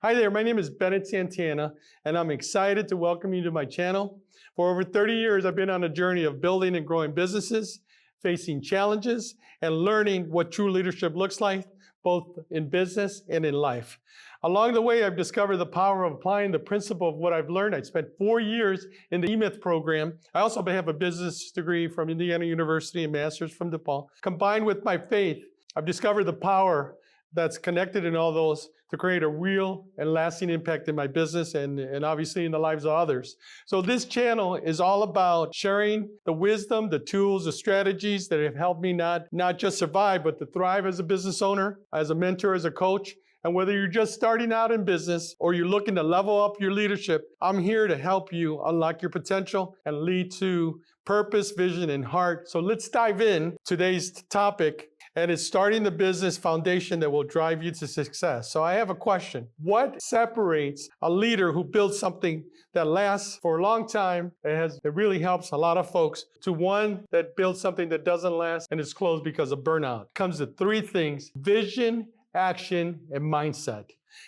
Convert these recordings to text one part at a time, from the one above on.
Hi there, my name is Bennett Santana, and I'm excited to welcome you to my channel. For over 30 years, I've been on a journey of building and growing businesses, facing challenges, and learning what true leadership looks like, both in business and in life. Along the way, I've discovered the power of applying the principle of what I've learned. I spent 4 years in the E-Myth program. I also have a business degree from Indiana University and master's from DePaul. Combined with my faith, I've discovered the power that's connected in all those to create a real and lasting impact in my business and obviously in the lives of others. So this channel is all about sharing the wisdom, the tools, the strategies that have helped me not just survive, but to thrive as a business owner, as a mentor, as a coach. And whether you're just starting out in business or you're looking to level up your leadership, I'm here to help you unlock your potential and lead to purpose, vision, and heart. So let's dive in today's topic. And it's starting the business foundation that will drive you to success. So I have a question. What separates a leader who builds something that lasts for a long time, it really helps a lot of folks, to one that builds something that doesn't last and is closed because of burnout? It comes to three things: vision, action, and mindset.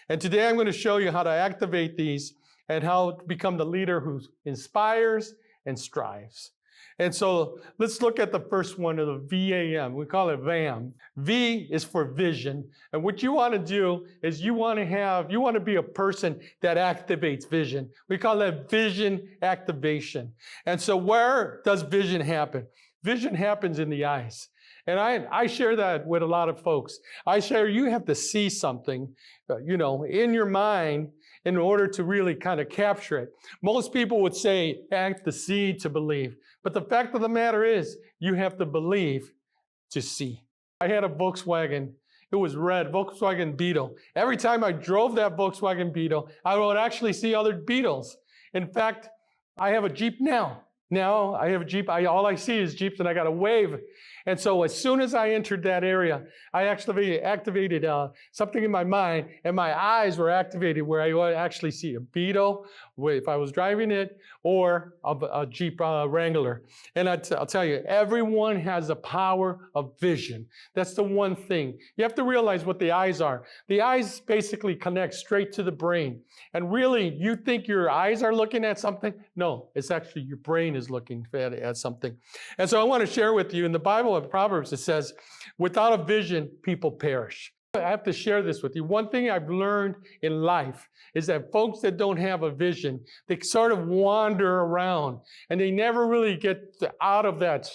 And today I'm going to show you how to activate these and how to become the leader who inspires and strives. And so let's look at the first one of the VAM. We call it VAM. V is for vision. And what you want to do is you want to be a person that activates vision. We call that vision activation. And so where does vision happen? Vision happens in the eyes. And I share that with a lot of folks. I share you have to see something, in your mind in order to really kind of capture it. Most people would say, act to see to believe. But the fact of the matter is, you have to believe to see. I had a Volkswagen. It was red, Volkswagen Beetle. Every time I drove that Volkswagen Beetle, I would actually see other Beetles. In fact, I have a Jeep now. Now I have a Jeep. All I see is Jeeps, and I got to wave. And so as soon as I entered that area, I actually activated something in my mind, and my eyes were activated where I would actually see a Beetle, if I was driving it, or a Jeep Wrangler. And I'll tell you, everyone has the power of vision. That's the one thing. You have to realize what the eyes are. The eyes basically connect straight to the brain. And really, you think your eyes are looking at something? No, it's actually your brain is looking at something. And so I want to share with you, in the Bible of Proverbs, it says, without a vision, people perish. I have to share this with you. One thing I've learned in life is that folks that don't have a vision, they sort of wander around and they never really get out of that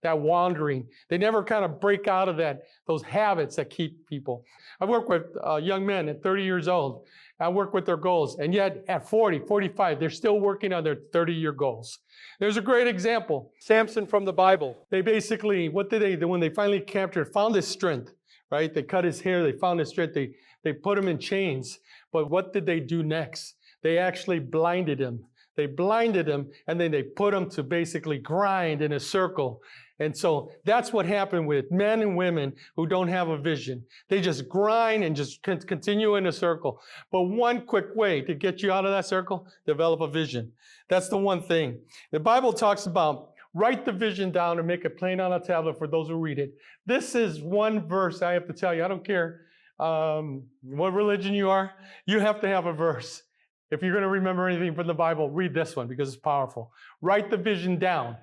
wandering. They never kind of break out of those habits that keep people. I work with young men at 30 years old. I work with their goals, and yet at 40, 45, they're still working on their 30-year goals. There's a great example. Samson from the Bible. They basically, what did they do when they finally found his strength, right? They cut his hair, they found his strength, they put him in chains. But what did they do next? They actually blinded him. They blinded him, and then they put him to basically grind in a circle. And so that's what happened with men and women who don't have a vision. They just grind and just continue in a circle. But one quick way to get you out of that circle, develop a vision. That's the one thing. The Bible talks about write the vision down and make it plain on a tablet for those who read it. This is one verse I have to tell you. I don't care what religion you are. You have to have a verse. If you're going to remember anything from the Bible, read this one because it's powerful. Write the vision down.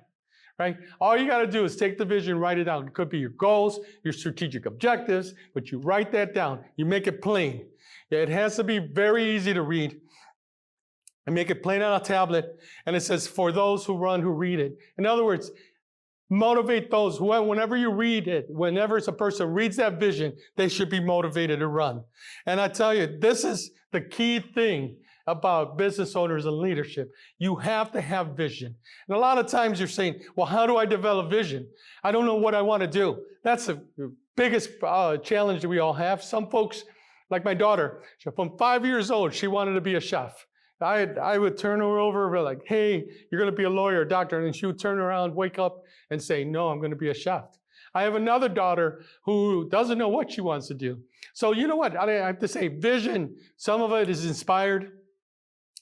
Right? All you got to do is take the vision, write it down. It could be your goals, your strategic objectives, but you write that down. You make it plain. It has to be very easy to read. And make it plain on a tablet. And it says, for those who read it. In other words, motivate those. Whenever you read it, whenever a person reads that vision, they should be motivated to run. And I tell you, this is the key thing about business owners and leadership. You have to have vision. And a lot of times you're saying, well, how do I develop vision? I don't know what I want to do. That's the biggest challenge that we all have. Some folks, like my daughter, from 5 years old, she wanted to be a chef. I would turn her over, like, hey, you're going to be a lawyer, a doctor. And she would turn around, wake up, and say, no, I'm going to be a chef. I have another daughter who doesn't know what she wants to do. So you know what? I have to say, vision, some of it is inspired.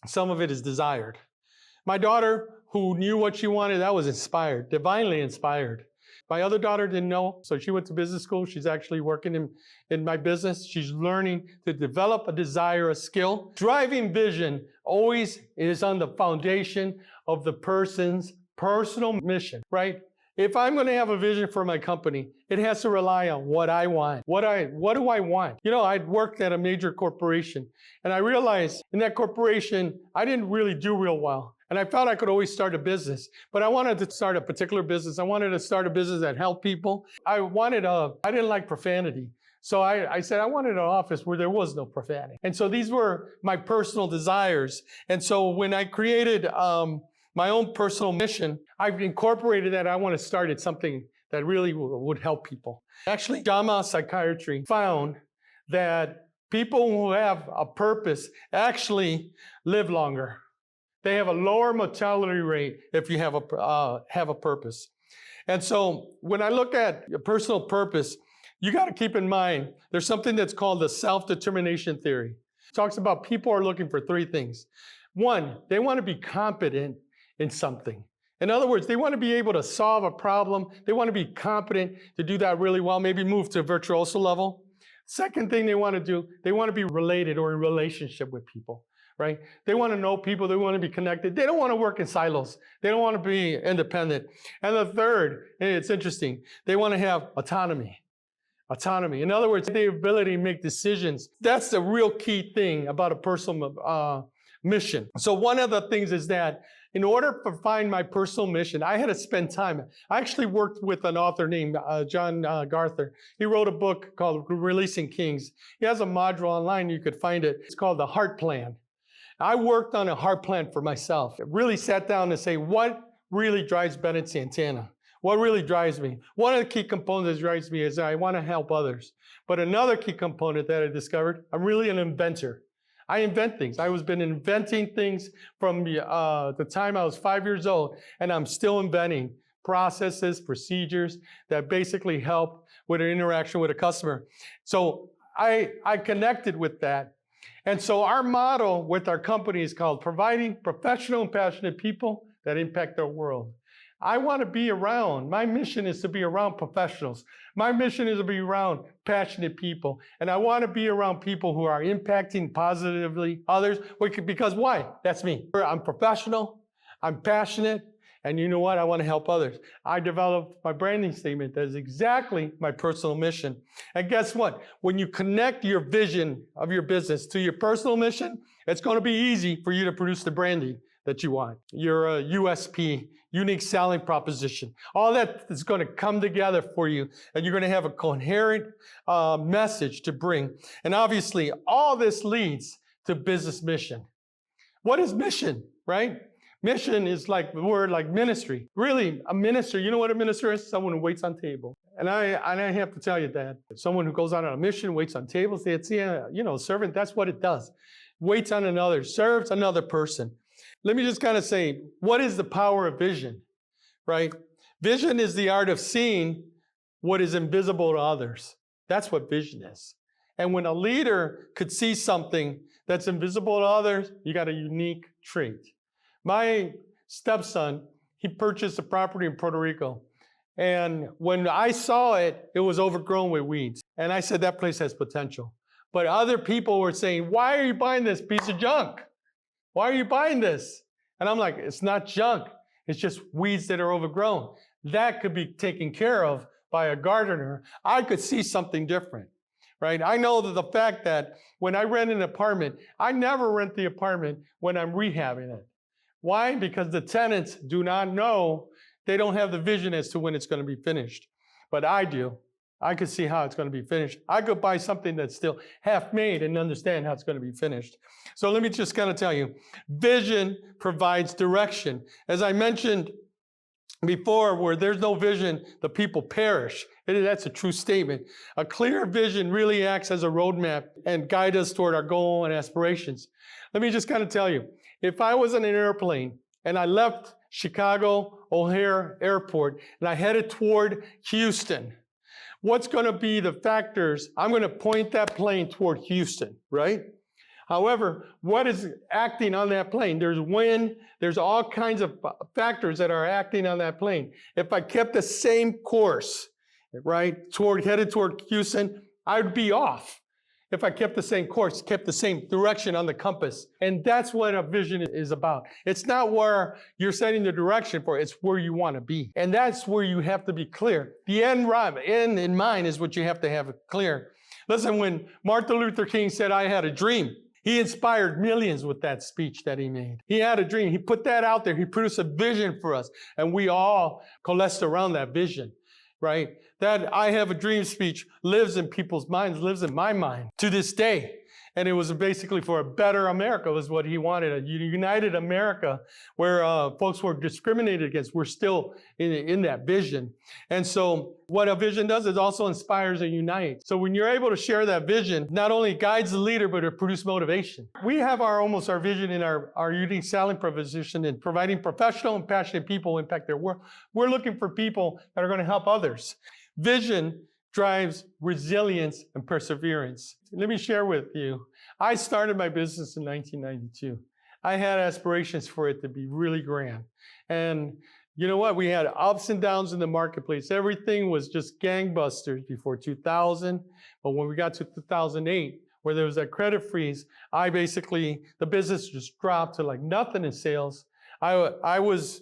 Some of it is desired. My daughter, who knew what she wanted, that was inspired, divinely inspired. My other daughter didn't know, so she went to business school. She's actually working in my business. She's learning to develop a desire, a skill. Driving vision always is on the foundation of the person's personal mission, right? If I'm going to have a vision for my company, it has to rely on what I want. What do I want? You know, I'd worked at a major corporation, and I realized in that corporation, I didn't really do real well. And I thought I could always start a business, but I wanted to start a particular business. I wanted to start a business that helped people. I didn't like profanity. So I said I wanted an office where there was no profanity. And so these were my personal desires. And so when I created my own personal mission, I've incorporated that. I want to start at something that really would help people. Actually, JAMA Psychiatry found that people who have a purpose actually live longer. They have a lower mortality rate if you have a purpose. And so when I look at your personal purpose, you got to keep in mind, there's something that's called the self-determination theory. It talks about people are looking for three things. One, they want to be competent in something. In other words, they want to be able to solve a problem. They want to be competent to do that really well, maybe move to a virtuoso level. Second thing they want to do, they want to be related or in relationship with people, right? They want to know people. They want to be connected. They don't want to work in silos. They don't want to be independent. And the third, and it's interesting, they want to have autonomy. Autonomy. In other words, the ability to make decisions. That's the real key thing about a personal mission. So one of the things is that in order to find my personal mission, I had to spend time. I actually worked with an author named John Garther. He wrote a book called Releasing Kings. He has a module online. You could find it. It's called The Heart Plan. I worked on a heart plan for myself. I really sat down to say, what really drives Bennett Santana? What really drives me? One of the key components that drives me is that I want to help others. But another key component that I discovered, I'm really an inventor. I invent things. I was been inventing things from the time I was 5 years old, and I'm still inventing processes, procedures that basically help with an interaction with a customer. So I connected with that. And so our motto with our company is called Providing Professional and Passionate People that Impact Our World. I want to be around. My mission is to be around professionals. My mission is to be around passionate people. And I want to be around people who are impacting positively others. Because why? That's me. I'm professional. I'm passionate. And you know what? I want to help others. I developed my branding statement that is exactly my personal mission. And guess what? When you connect your vision of your business to your personal mission, it's going to be easy for you to produce the branding that you want. Your USP, unique selling proposition. All that is going to come together for you, and you're going to have a coherent message to bring. And obviously, all this leads to business mission. What is mission, right? Mission is like the word like ministry. Really, a minister, you know what a minister is? Someone who waits on table. And I have to tell you that someone who goes out on a mission, waits on tables, servant, that's what it does. Waits on another, serves another person. Let me just kind of say, what is the power of vision, right? Vision is the art of seeing what is invisible to others. That's what vision is. And when a leader could see something that's invisible to others, you got a unique trait. My stepson, he purchased a property in Puerto Rico. And when I saw it, it was overgrown with weeds. And I said, that place has potential. But other people were saying, why are you buying this piece of junk? Why are you buying this? And I'm like, it's not junk. It's just weeds that are overgrown. That could be taken care of by a gardener. I could see something different, right? I know that the fact that when I rent an apartment, I never rent the apartment when I'm rehabbing it. Why? Because the tenants do not know, they don't have the vision as to when it's going to be finished. But I do. I could see how it's going to be finished. I could buy something that's still half made and understand how it's going to be finished. So let me just kind of tell you, vision provides direction. As I mentioned before, where there's no vision, the people perish. That's a true statement. A clear vision really acts as a roadmap and guides us toward our goal and aspirations. Let me just kind of tell you, if I was in an airplane and I left Chicago O'Hare Airport and I headed toward Houston, what's going to be the factors? I'm going to point that plane toward Houston, right? However, what is acting on that plane? There's wind, there's all kinds of factors that are acting on that plane. If I kept the same course, right, headed toward Houston, I'd be off. If I kept the same course, kept the same direction on the compass. And that's what a vision is about. It's not where you're setting the direction for, it's where you want to be. And that's where you have to be clear. The end in mind is what you have to have clear. Listen, when Martin Luther King said, "I had a dream," he inspired millions with that speech that he made. He had a dream. He put that out there. He produced a vision for us. And we all coalesced around that vision, right? That "I have a dream" speech lives in people's minds, lives in my mind to this day. And it was basically for a better America was what he wanted, a united America where folks were discriminated against. We're still in that vision. And so what a vision does is also inspires and unites. So when you're able to share that vision, not only guides the leader, but it produces motivation. We have our vision in our unique selling proposition in providing professional and passionate people impact their work. We're looking for people that are going to help others. Vision drives resilience and perseverance. Let me share with you. I started my business in 1992. I had aspirations for it to be really grand. And you know what? We had ups and downs in the marketplace. Everything was just gangbusters before 2000. But when we got to 2008, where there was that credit freeze, the business just dropped to like nothing in sales. I was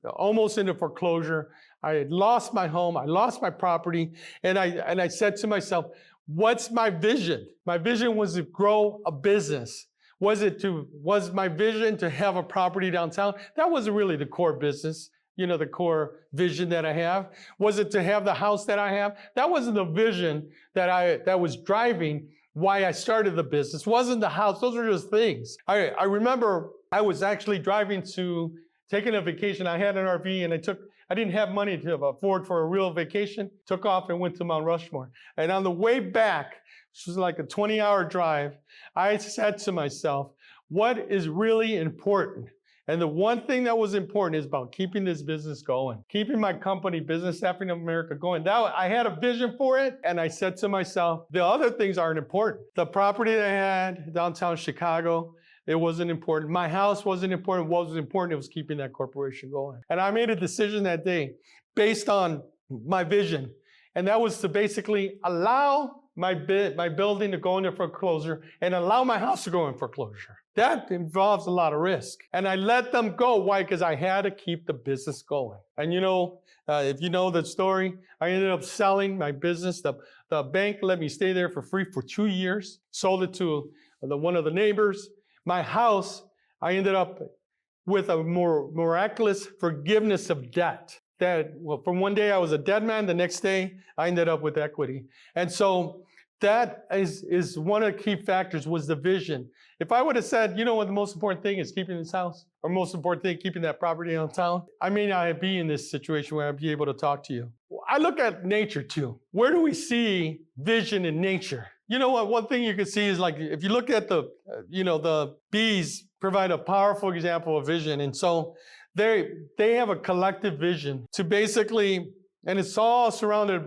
almost into foreclosure. I had lost my home, I lost my property, and I said to myself, what's my vision? My vision was to grow a business. Was my vision to have a property downtown? That wasn't really the core business, the core vision that I have. Was it to have the house that I have? That wasn't the vision that was driving why I started the business. Wasn't the house, those were just things. I remember I was actually taking a vacation. I had an RV and I didn't have money to afford for a real vacation. Took off and went to Mount Rushmore. And on the way back, which was like a 20-hour drive, I said to myself, what is really important? And the one thing that was important is about keeping this business going, keeping my company, Business Staffing of America, going. I had a vision for it, and I said to myself, the other things aren't important. The property that I had downtown Chicago, it wasn't important. My house wasn't important. What was important, it was keeping that corporation going. And I made a decision that day based on my vision. And that was to basically allow my building to go into foreclosure and allow my house to go in foreclosure. That involves a lot of risk. And I let them go. Why? Because I had to keep the business going. And if you know the story, I ended up selling my business. The bank let me stay there for free for 2 years, sold it to one of the neighbors. My house, I ended up with a more miraculous forgiveness of debt. From one day I was a dead man, the next day I ended up with equity. And so that is one of the key factors was the vision. If I would have said, what the most important thing is keeping this house, or most important thing, keeping that property downtown, I may not be in this situation where I'd be able to talk to you. I look at nature too. Where do we see vision in nature? You know what? One thing you can see is like, if you look at the bees provide a powerful example of vision. And so they have a collective vision to basically, and it's all surrounded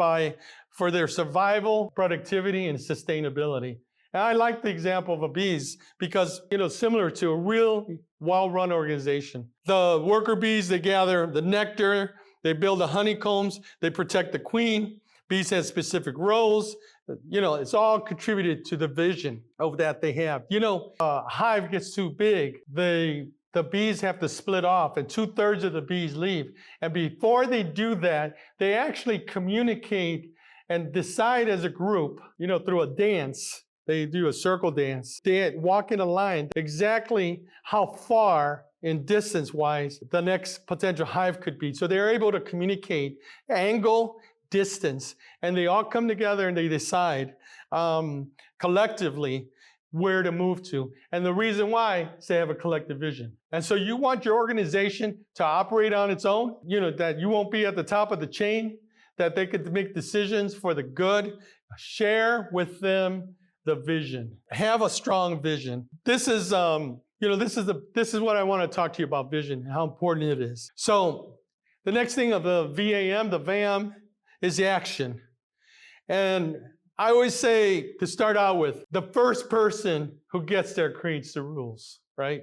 for their survival, productivity, and sustainability. And I like the example of the bees because, similar to a real well-run organization. The worker bees, they gather the nectar, they build the honeycombs, they protect the queen. Bees have specific roles. It's all contributed to the vision of that they have. A hive gets too big, the bees have to split off and 2/3 of the bees leave. And before they do that, they actually communicate and decide as a group, through a dance. They do a circle dance. They walk in a line exactly how far in distance-wise the next potential hive could be. So they're able to communicate angle, distance, and they all come together and they decide collectively where to move to. And the reason why is they have a collective vision. And so you want your organization to operate on its own, that you won't be at the top of the chain, that they could make decisions for the good. Share with them the vision. Have a strong vision. This is what I want to talk to you about vision, how important it is. So the next thing of the VAM, the VAM, is the action. And I always say to start out with, the first person who gets there creates the rules, right?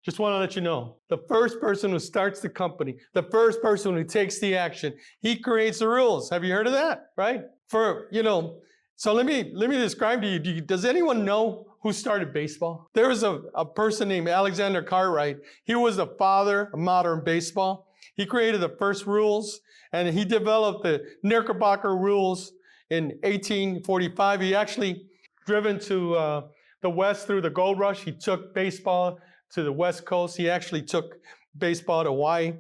Just want to let you know, the first person who starts the company, the first person who takes the action, he creates the rules. Have you heard of that, right? So let me describe to you, does anyone know who started baseball? There was a person named Alexander Cartwright. He was the father of modern baseball. He created the first rules, and he developed the Knickerbocker rules in 1845. He actually driven to the West through the gold rush. He took baseball to the West Coast. He actually took baseball to Hawaii.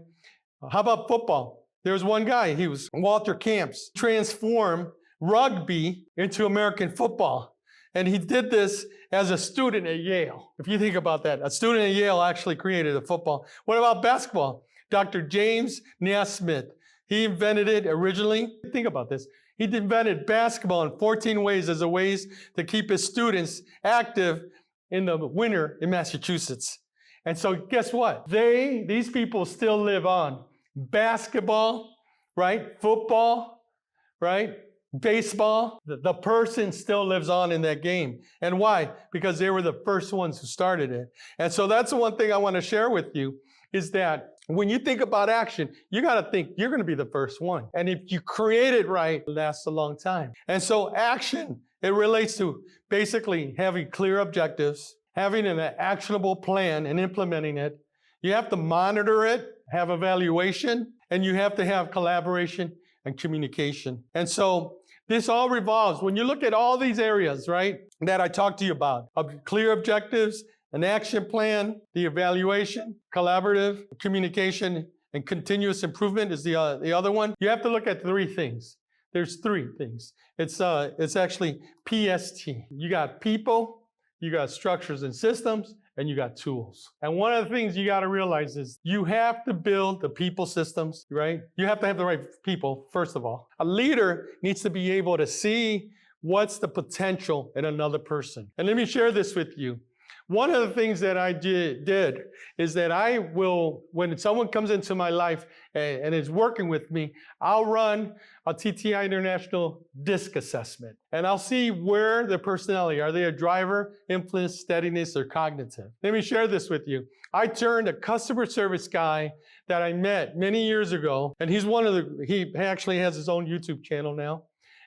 How about football? There was one guy, he was Walter Camps, transformed rugby into American football. And he did this as a student at Yale. If you think about that, a student at Yale actually created a football. What about basketball? Dr. James Naismith, he invented it originally. Think about this. He invented basketball in 14 ways as a ways to keep his students active in the winter in Massachusetts. And so guess what? These people still live on. Basketball, right? Football, right? Baseball. The person still lives on in that game. And why? Because they were the first ones who started it. And so that's the one thing I want to share with you is that when you think about action, you got to think you're going to be the first one. And if you create it right, it lasts a long time. And so action, it relates to basically having clear objectives, having an actionable plan and implementing it. You have to monitor it, have evaluation, and you have to have collaboration and communication. And so this all revolves, when you look at all these areas, right, that I talked to you about, clear objectives, an action plan, the evaluation, collaborative, communication, and continuous improvement is the other one. You have to look at three things. There's three things. It's actually PST. You got people, you got structures and systems, and you got tools. And one of the things you got to realize is you have to build the people systems, right? You have to have the right people, first of all. A leader needs to be able to see what's the potential in another person. And let me share this with you. One of the things that I did is that I will, when someone comes into my life and is working with me, I'll run a TTI International DISC assessment. And I'll see where their personality, are they a driver, influence, steadiness, or cognitive? Let me share this with you. I turned a customer service guy that I met many years ago, and he actually has his own YouTube channel now.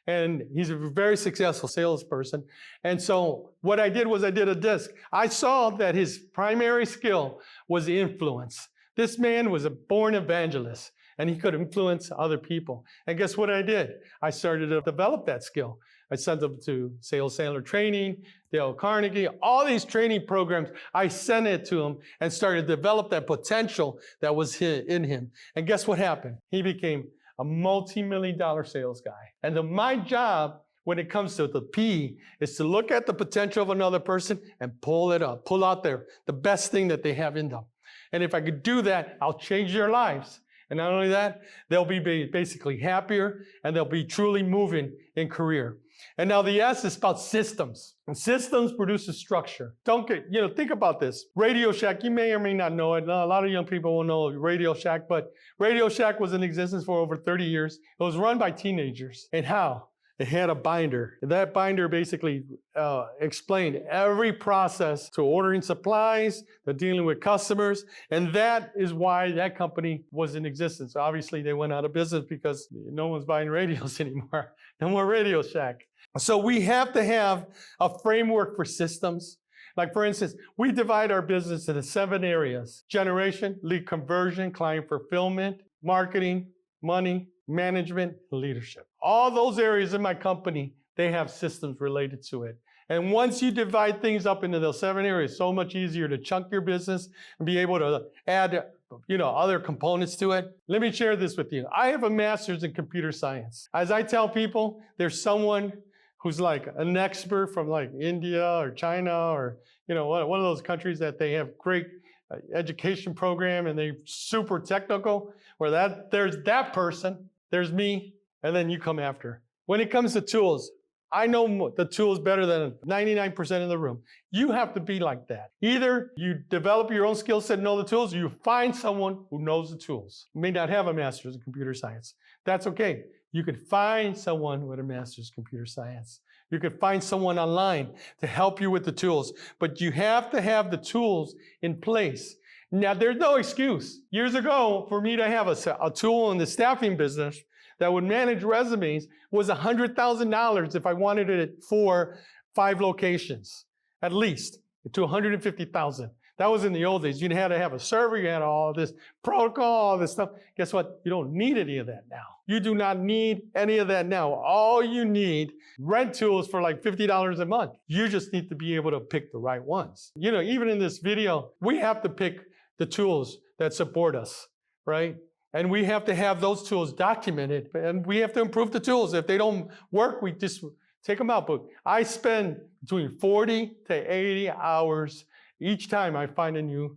And he's a very successful salesperson. And so what I did was I did a DISC. I saw that his primary skill was influence. This man was a born evangelist, and he could influence other people. And guess what I did? I started to develop that skill. I sent him to Sales Sandler Training, Dale Carnegie, all these training programs. I sent it to him and started to develop that potential that was in him. And guess what happened? He became a multi-million-dollar sales guy. And my job when it comes to the P is to look at the potential of another person and pull it up, pull out the best thing that they have in them. And if I could do that, I'll change their lives. And not only that, they'll be basically happier and they'll be truly moving in career. And now the S is about systems. And systems produces structure. Think about this. Radio Shack, you may or may not know it. A lot of young people will know Radio Shack, but Radio Shack was in existence for over 30 years. It was run by teenagers. And how? It had a binder. That binder basically explained every process to ordering supplies, to dealing with customers, and that is why that company was in existence. Obviously, they went out of business because no one's buying radios anymore. No more Radio Shack. So we have to have a framework for systems. Like for instance, we divide our business into 7 areas: generation, lead conversion, client fulfillment, marketing, money, management, leadership. All those areas in my company, they have systems related to it. And once you divide things up into those 7 areas, it's so much easier to chunk your business and be able to add other components to it. Let me share this with you. I have a master's in computer science. As I tell people, there's someone who's like an expert from like India or China or one of those countries that they have great education program and they're super technical, where there's that person, there's me, and then you come after. When it comes to tools, I know the tools better than 99% of the room. You have to be like that. Either you develop your own skill set and know the tools, or you find someone who knows the tools. You may not have a master's in computer science. That's okay. You can find someone with a master's in computer science. You could find someone online to help you with the tools, but you have to have the tools in place. Now, there's no excuse. Years ago, for me to have a tool in the staffing business that would manage resumes was $100,000 if I wanted it for 5 locations, at least, to $150,000. That was in the old days. You had to have a server, you had all this protocol, all this stuff. Guess what? You don't need any of that now. You do not need any of that now. All you need, rent tools for like $50 a month. You just need to be able to pick the right ones. You know, even in this video, we have to pick the tools that support us, right? And we have to have those tools documented, and we have to improve the tools. If they don't work, we just take them out. But I spend between 40 to 80 hours each time I find a new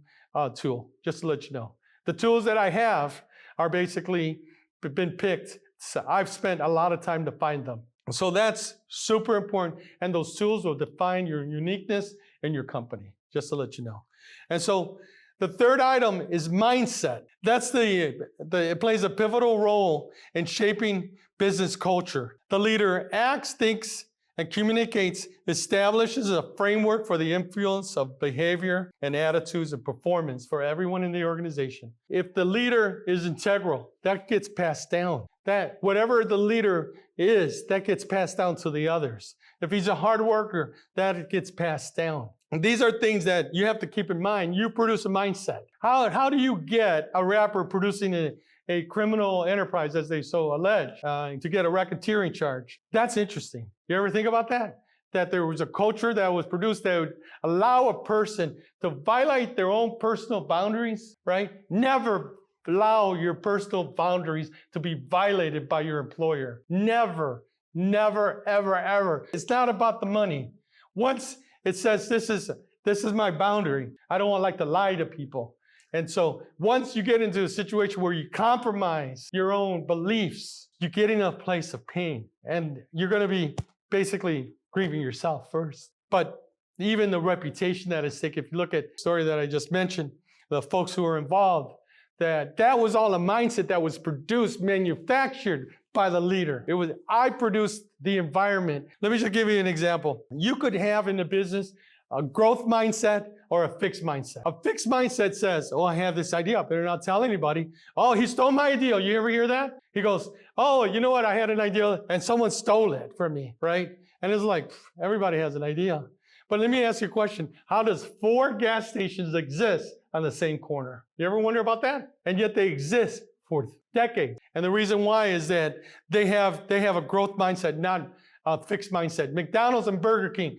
tool, just to let you know. The tools that I have are basically been picked. So I've spent a lot of time to find them. So that's super important. And those tools will define your uniqueness in your company, just to let you know. And so the third item is mindset. It plays a pivotal role in shaping business culture. The leader acts, thinks, and communicates, establishes a framework for the influence of behavior and attitudes and performance for everyone in the organization. If the leader is integral, that gets passed down. That whatever the leader is, that gets passed down to the others. If he's a hard worker, that gets passed down. And these are things that you have to keep in mind. You produce a mindset. How do you get a rapper producing a criminal enterprise, as they so allege, to get a racketeering charge? That's interesting. You ever think about that? That there was a culture that was produced that would allow a person to violate their own personal boundaries, right? Never allow your personal boundaries to be violated by your employer. Never, never, ever, ever. It's not about the money. Once it says, this is my boundary, I don't want to lie to people. And so once you get into a situation where you compromise your own beliefs, you get in a place of pain, and you're going to be basically grieving yourself first. But even the reputation that is sick, if you look at the story that I just mentioned, the folks who are involved, that was all a mindset that was produced, manufactured by the leader. I produced the environment. Let me just give you an example. You could have in the business a growth mindset or a fixed mindset. A fixed mindset says, oh, I have this idea. I better not tell anybody. Oh, he stole my idea. You ever hear that? He goes, oh, you know what? I had an idea and someone stole it from me, right? And it's like, everybody has an idea. But let me ask you a question. How does 4 gas stations exist on the same corner? You ever wonder about that? And yet they exist for decades. And the reason why is that they have a growth mindset, not a fixed mindset. McDonald's and Burger King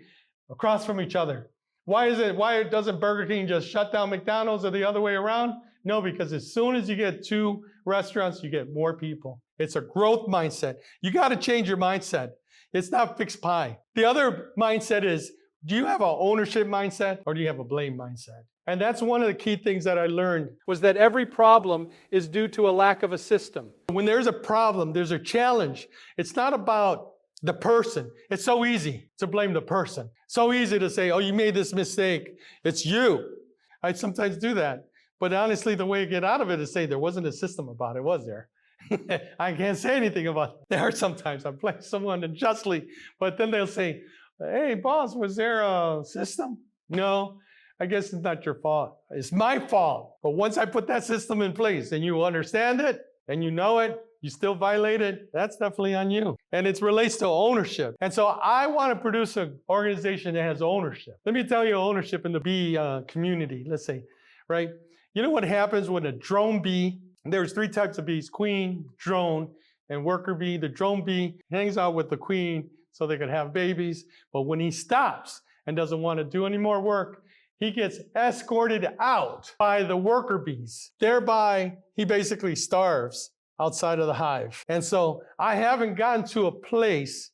across from each other. Why doesn't Burger King just shut down McDonald's or the other way around? No, because as soon as you get 2 restaurants, you get more people. It's a growth mindset. You got to change your mindset. It's not fixed pie. The other mindset is, do you have an ownership mindset or do you have a blame mindset? And that's one of the key things that I learned, was that every problem is due to a lack of a system. When there's a problem, there's a challenge. It's not about the person. It's so easy to blame the person. So easy to say, oh, you made this mistake. It's you. I sometimes do that. But honestly, the way to get out of it is say there wasn't a system about it, was there? I can't say anything about it. There are sometimes I blame someone unjustly, but then they'll say, hey, boss, was there a system? No, I guess it's not your fault. It's my fault. But once I put that system in place and you understand it and you know it, you still violate it, that's definitely on you. And it relates to ownership. And so I want to produce an organization that has ownership. Let me tell you ownership in the bee community, let's say, right? You know what happens when a drone bee, there's 3 types of bees, queen, drone, and worker bee. The drone bee hangs out with the queen so they can have babies. But when he stops and doesn't want to do any more work, he gets escorted out by the worker bees. Thereby, he basically starves outside of the hive. And so I haven't gotten to a place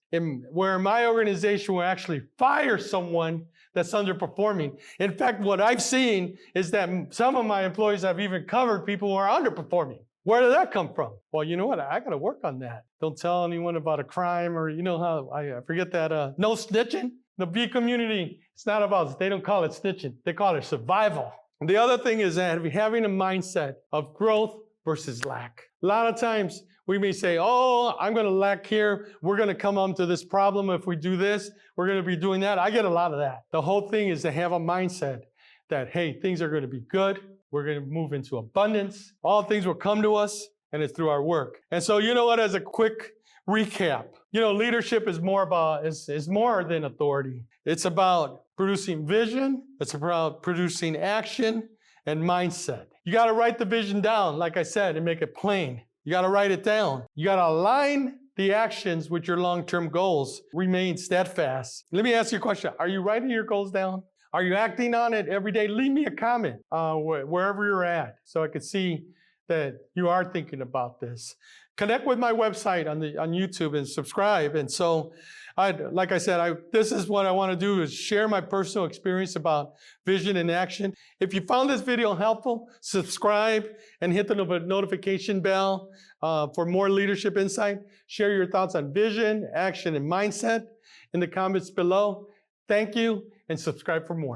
where my organization will actually fire someone that's underperforming. In fact, what I've seen is that some of my employees have even covered people who are underperforming. Where did that come from? Well, you know what? I got to work on that. Don't tell anyone about a crime, or you know how, I forget that, no snitching. The bee community, it's not about, they don't call it snitching. They call it survival. The other thing is that having a mindset of growth versus lack. A lot of times We may say, oh, I'm going to lack here. We're going to come up to this problem if we do this. We're going to be doing that. I get a lot of that. The whole thing is to have a mindset that, hey, things are going to be good. We're going to move into abundance. All things will come to us, and it's through our work. And so, you know what, as a quick recap, leadership is more than authority. It's about producing vision. It's about producing action and mindset. You got to write the vision down, like I said, and make it plain. You got to write it down. You got to align the actions with your long-term goals. Remain steadfast. Let me ask you a question. Are you writing your goals down? Are you acting on it every day? Leave me a comment wherever you're at so I can see that you are thinking about this. Connect with my website on YouTube and subscribe. And so, like I said, this is what I want to do, is share my personal experience about vision and action. If you found this video helpful, subscribe and hit the notification bell for more leadership insight. Share your thoughts on vision, action, and mindset in the comments below. Thank you, and subscribe for more.